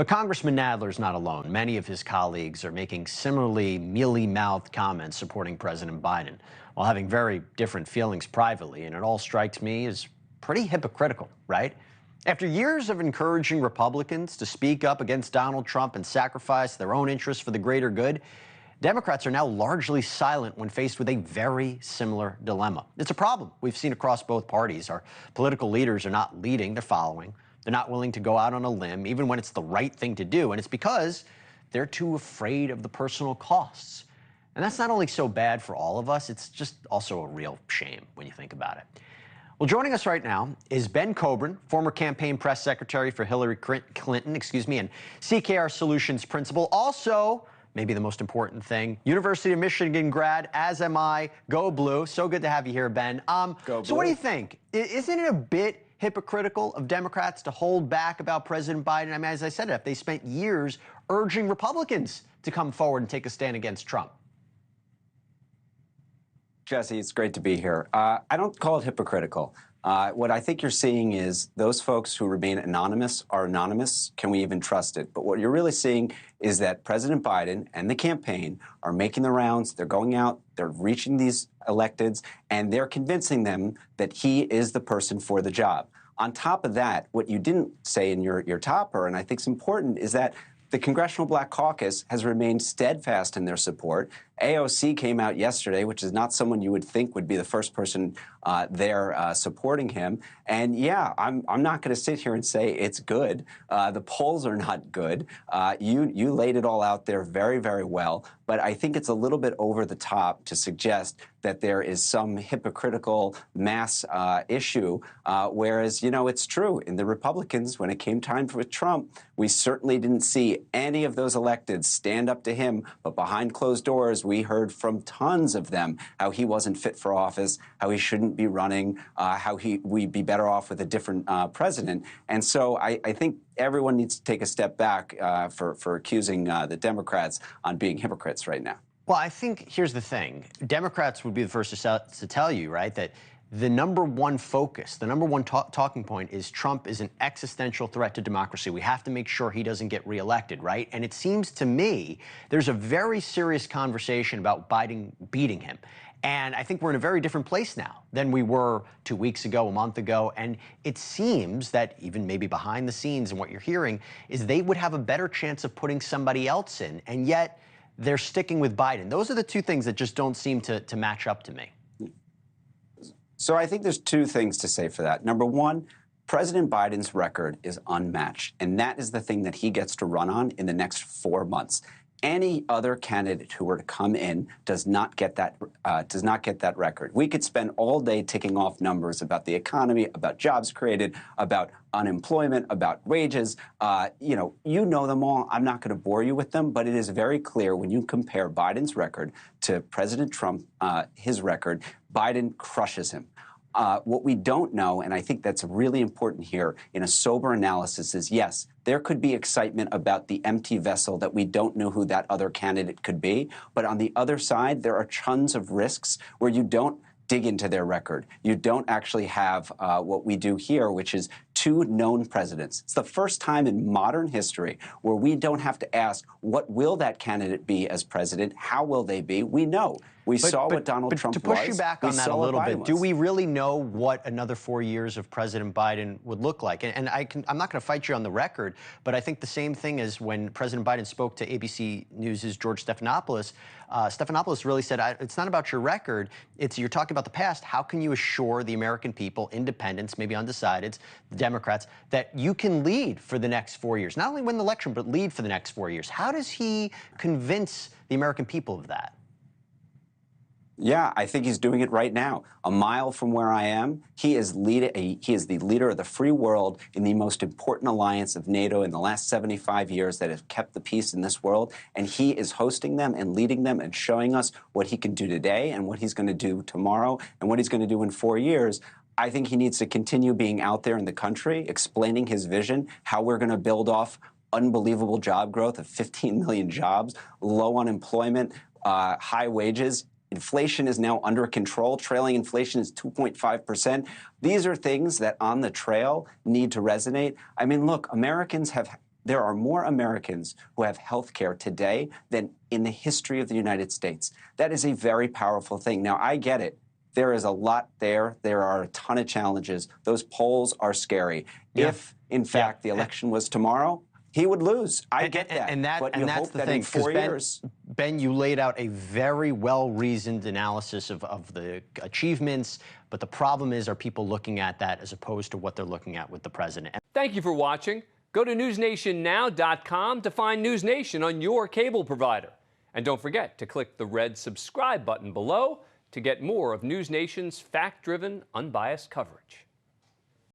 But Congressman Nadler's not alone. Many of his colleagues are making similarly mealy-mouthed comments supporting President Biden, while having very different feelings privately. And it all strikes me as pretty hypocritical, right? After years of encouraging Republicans to speak up against Donald Trump and sacrifice their own interests for the greater good, Democrats are now largely silent when faced with a very similar dilemma. It's a problem we've seen across both parties. Our political leaders are not leading, they're following. They're not willing to go out on a limb, even when it's the right thing to do. And it's because they're too afraid of the personal costs. And that's not only so bad for all of us, it's just also a real shame when you think about it. Well, joining us right now is Ben Kobren, former campaign press secretary for Hillary Clinton, and CKR Solutions principal. Also, maybe the most important thing, University of Michigan grad, as am I. Go Blue. So good to have you here, Ben. Go Blue. So what do you think? Isn't it a bit hypocritical of Democrats to hold back about President Biden? I mean, as I said, if they spent years urging Republicans to come forward and take a stand against Trump. Jesse, it's great to be here. I don't call it hypocritical. What I think you're seeing is those folks who remain anonymous are anonymous. Can we even trust it? But what you're really seeing is that President Biden and the campaign are making the rounds. They're going out, they're reaching these electeds, and they're convincing them that he is the person for the job. On top of that, what you didn't say in your topper, and I think is important, is that the Congressional Black Caucus has remained steadfast in their support. AOC came out yesterday, which is not someone you would think would be the first person there supporting him. And yeah, I'm not going to sit here and say it's good. The polls are not good. You laid it all out there very, very well. But I think it's a little bit over the top to suggest that there is some hypocritical mass issue, whereas, you know, it's true. In the Republicans, when it came time for Trump, we certainly didn't see any of those elected stand up to him. But behind closed doors, we heard from tons of them how he wasn't fit for office, how he shouldn't be running, how we'd be better off with a different president. And so I think everyone needs to take a step back for accusing the Democrats on being hypocrites right now. Well, I think here's the thing. Democrats would be the first to tell you, right, that the number one focus, the number one talking point is Trump is an existential threat to democracy. We have to make sure he doesn't get reelected, right? And it seems to me there's a very serious conversation about Biden beating him. And I think we're in a very different place now than we were 2 weeks ago, a month ago. And it seems that even maybe behind the scenes and what you're hearing is they would have a better chance of putting somebody else in. And yet they're sticking with Biden. Those are the two things that just don't seem to match up to me. So I think there's two things to say for that. Number one, President Biden's record is unmatched, and that is the thing that he gets to run on in the next 4 months. Any other candidate who were to come in does not get that record. We could spend all day ticking off numbers about the economy, about jobs created, about unemployment, about wages. You know them all. I'm not going to bore you with them, but it is very clear when you compare Biden's record to President Trump, his record, Biden crushes him. What we don't know, and I think that's really important here in a sober analysis, is yes, there could be excitement about the empty vessel that we don't know who that other candidate could be. But on the other side, there are tons of risks where you don't dig into their record. You don't actually have what we do here, which is two known presidents. It's the first time in modern history where we don't have to ask, what will that candidate be as president? How will they be? We know. We saw what Donald Trump was. To push you back on that a little bit, do we really know what another 4 years of President Biden would look like? And I'm not going to fight you on the record, but I think the same thing as when President Biden spoke to ABC News' George Stephanopoulos. Stephanopoulos really said, it's not about your record. You're talking about the past. How can you assure the American people, independents, maybe undecideds, the Democrats, that you can lead for the next 4 years? Not only win the election, but lead for the next 4 years. How does he convince the American people of that? Yeah, I think he's doing it right now. A mile from where I am, he is the leader of the free world in the most important alliance of NATO in the last 75 years that has kept the peace in this world. And he is hosting them and leading them and showing us what he can do today and what he's going to do tomorrow and what he's going to do in 4 years. I think he needs to continue being out there in the country, explaining his vision, how we're going to build off unbelievable job growth of 15 million jobs, low unemployment, high wages. Inflation is now under control. Trailing inflation is 2.5%. These are things that on the trail need to resonate. I mean, look, Americans have There are more Americans who have health care today than in the history of the United States. That is a very powerful thing. Now, I get it. There is a lot there. There are a ton of challenges. Those polls are scary. Yeah. If, in fact, the election was tomorrow, he would lose. I get that. But you that's hope the that thing, in 4 Ben, years. Ben, you laid out a very well-reasoned analysis of the achievements, but the problem is, are people looking at that as opposed to what they're looking at with the president? Thank you for watching. Go to newsnationnow.com to find News Nation on your cable provider. And don't forget to click the red subscribe button below to get more of News Nation's fact-driven, unbiased coverage.